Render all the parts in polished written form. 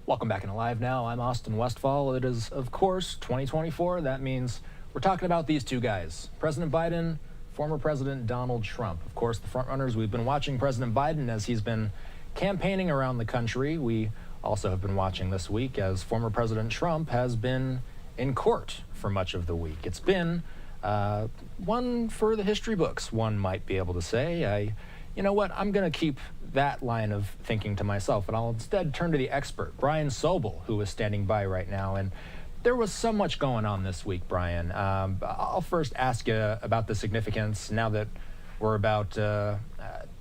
Welcome back in Alive Now. I'm Austin Westfall. It is, of course, 2024. That means we're talking about these two guys, President Biden, former President Donald Trump. Of course, the frontrunners, we've been watching President Biden as he's been campaigning around the country. We also have been watching this week as former President Trump has been in court for much of the week. It's been one for the history books, one might be able to say. You know what? I'm going to keep that line of thinking to myself, and I'll instead turn to the expert, Brian Sobel, who is standing by right now. And there was so much going on this week, Brian. I'll first ask you about the significance now that we're about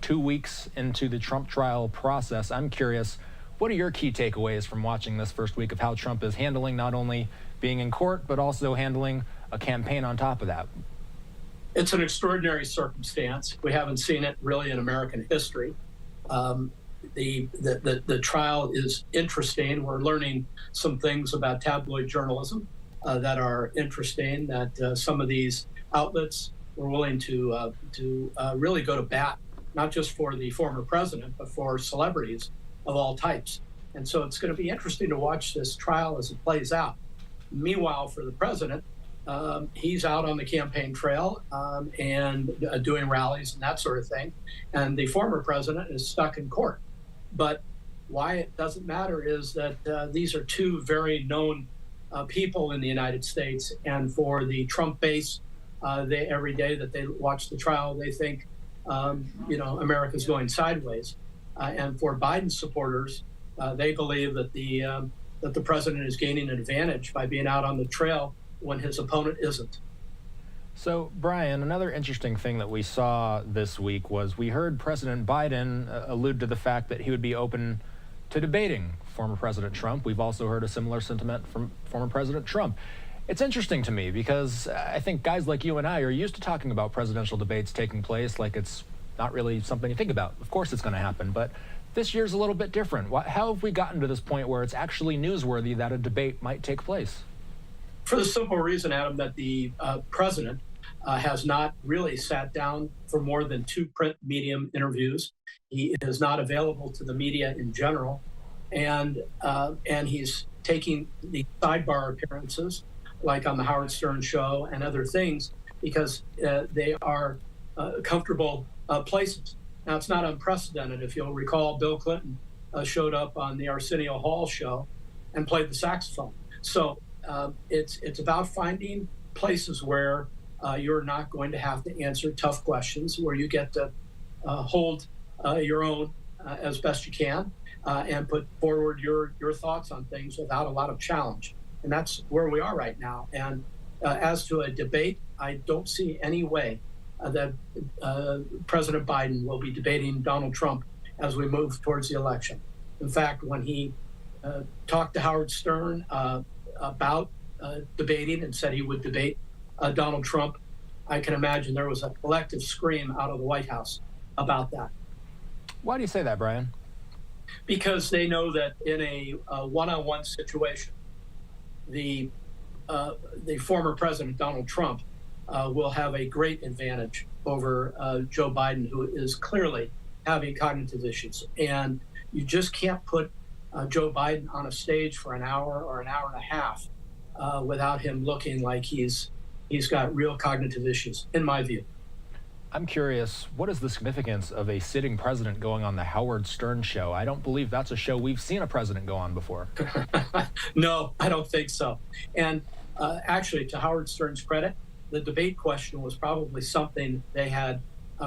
2 weeks into the Trump trial process. I'm curious, what are your key takeaways from watching this first week of how Trump is handling not only being in court, but also handling a campaign on top of that? It's an extraordinary circumstance. We haven't seen it really in American history. The trial is interesting. We're learning some things about tabloid journalism that are interesting, that some of these outlets were willing to really go to bat, not just for the former president, but for celebrities of all types. And so it's going to be interesting to watch this trial as it plays out. Meanwhile, for the president, he's out on the campaign trail and doing rallies and that sort of thing. And the former president is stuck in court. But why it doesn't matter is that these are two very known people in the United States. And for the Trump base, every day that they watch the trial, they think, America's going sideways. And for Biden supporters, they believe that the president is gaining an advantage by being out on the trail when his opponent isn't. So, Brian, another interesting thing that we saw this week was we heard President Biden allude to the fact that he would be open to debating former President Trump. We've also heard a similar sentiment from former President Trump. It's interesting to me because I think guys like you and I are used to talking about presidential debates taking place like it's not really something you think about. Of course it's going to happen, but this year's a little bit different. How have we gotten to this point where it's actually newsworthy that a debate might take place? For the simple reason, Adam, that the president has not really sat down for more than 2 print medium interviews. He is not available to the media in general, and he's taking the sidebar appearances, like on the Howard Stern show and other things, because they are comfortable places. Now, it's not unprecedented. If you'll recall, Bill Clinton showed up on the Arsenio Hall show and played the saxophone. So it's about finding places where you're not going to have to answer tough questions, where you get to hold your own as best you can and put forward your thoughts on things without a lot of challenge. And that's where we are right now. And as to a debate, I don't see any way that President Biden will be debating Donald Trump as we move towards the election. In fact, when he talked to Howard Stern about debating and said he would debate Donald Trump, I can imagine there was a collective scream out of the White House about that. Why do you say that, Brian? Because they know that in a one-on-one situation, the former president, Donald Trump, will have a great advantage over Joe Biden, who is clearly having cognitive issues. And you just can't put Joe Biden on a stage for an hour or an hour and a half without him looking like he's got real cognitive issues, in my view. I'm curious, what is the significance of a sitting president going on the Howard Stern show? I don't believe that's a show we've seen a president go on before. No, I don't think so. And actually, to Howard Stern's credit, the debate question was probably something they had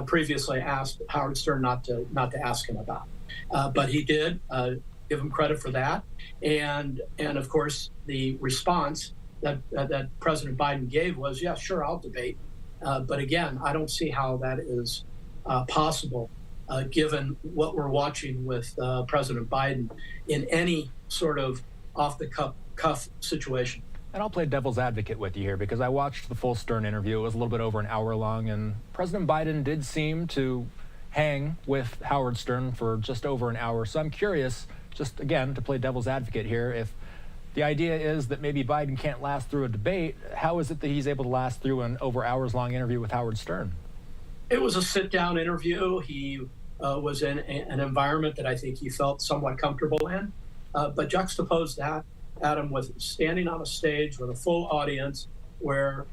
previously asked Howard Stern not to ask him about. But he did. Give him credit for that. And of course, the response that President Biden gave was, yeah, sure, I'll debate. But again, I don't see how that is possible, given what we're watching with President Biden in any sort of off-the-cuff situation. And I'll play devil's advocate with you here because I watched the full Stern interview. It was a little bit over an hour long, and President Biden did seem to hang with Howard Stern for just over an hour. So I'm curious, just again, to play devil's advocate here, if the idea is that maybe Biden can't last through a debate, how is it that he's able to last through an over hours-long interview with Howard Stern? It was a sit-down interview. He was in an environment that I think he felt somewhat comfortable in. But juxtapose that, Adam, with standing on a stage with a full audience where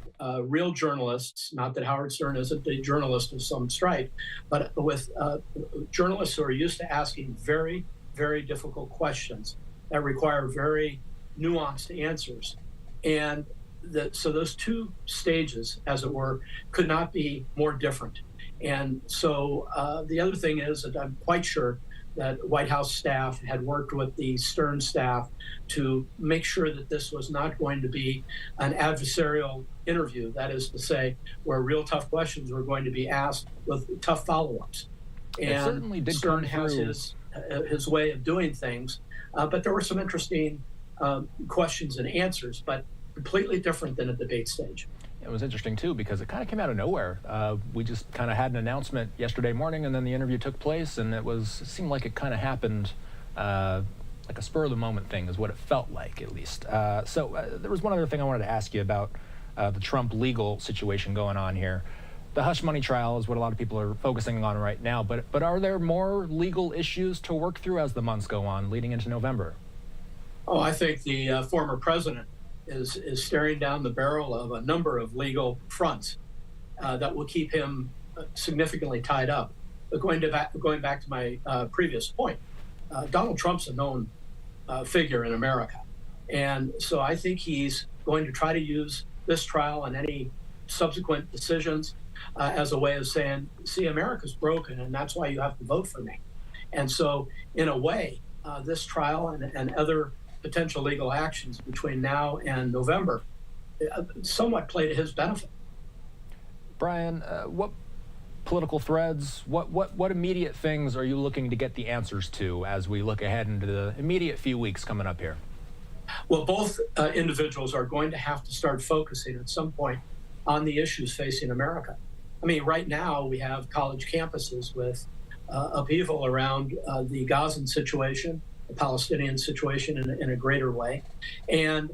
real journalists, not that Howard Stern isn't a journalist of some stripe, but with journalists who are used to asking very, very difficult questions that require very nuanced answers. And so those two stages, as it were, could not be more different. And so the other thing is that I'm quite sure that White House staff had worked with the Stern staff to make sure that this was not going to be an adversarial interview. That is to say, where real tough questions were going to be asked with tough follow-ups. It certainly did Stern come has through. his way of doing things, but there were some interesting questions and answers, but completely different than a debate stage. It was interesting too because it kind of came out of nowhere. We just kind of had an announcement yesterday morning, and then the interview took place, and it seemed like it kind of happened like a spur of the moment thing, is what it felt like, at least. So there was one other thing I wanted to ask you about the Trump legal situation going on here. The hush money trial is what a lot of people are focusing on right now, but are there more legal issues to work through as the months go on, leading into November? Oh, I think the former president is staring down the barrel of a number of legal fronts that will keep him significantly tied up. But going back to my previous point, Donald Trump's a known figure in America. And so I think he's going to try to use this trial and any subsequent decisions as a way of saying, see, America's broken, and that's why you have to vote for me. And so, in a way, this trial and other potential legal actions between now and November somewhat play to his benefit. Brian, what political threads, what immediate things are you looking to get the answers to as we look ahead into the immediate few weeks coming up here? Well, both individuals are going to have to start focusing at some point on the issues facing America. I mean, right now we have college campuses with upheaval around the Gazan situation, the Palestinian situation in a greater way. And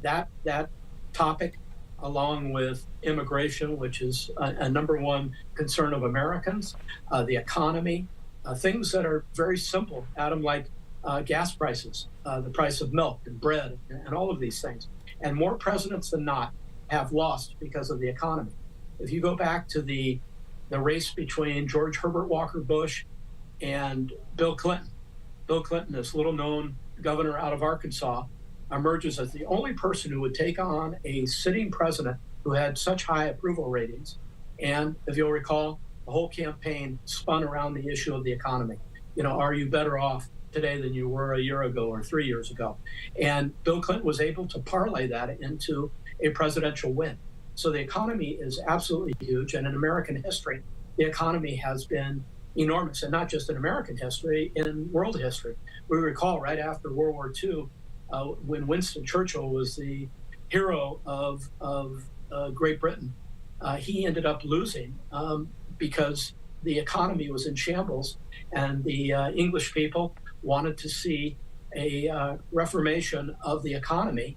that topic, along with immigration, which is a number one concern of Americans, the economy, things that are very simple, Adam, like gas prices, the price of milk and bread, and all of these things. And more presidents than not have lost because of the economy. If you go back to the race between George Herbert Walker Bush and Bill Clinton, this little-known governor out of Arkansas, emerges as the only person who would take on a sitting president who had such high approval ratings. And if you'll recall, the whole campaign spun around the issue of the economy. You know, are you better off today than you were a year ago or 3 years ago? And Bill Clinton was able to parlay that into a presidential win. So the economy is absolutely huge. And in American history, the economy has been enormous, and not just in American history, in world history. We recall right after World War II, when Winston Churchill was the hero of Great Britain, he ended up losing because the economy was in shambles, and the English people wanted to see a reformation of the economy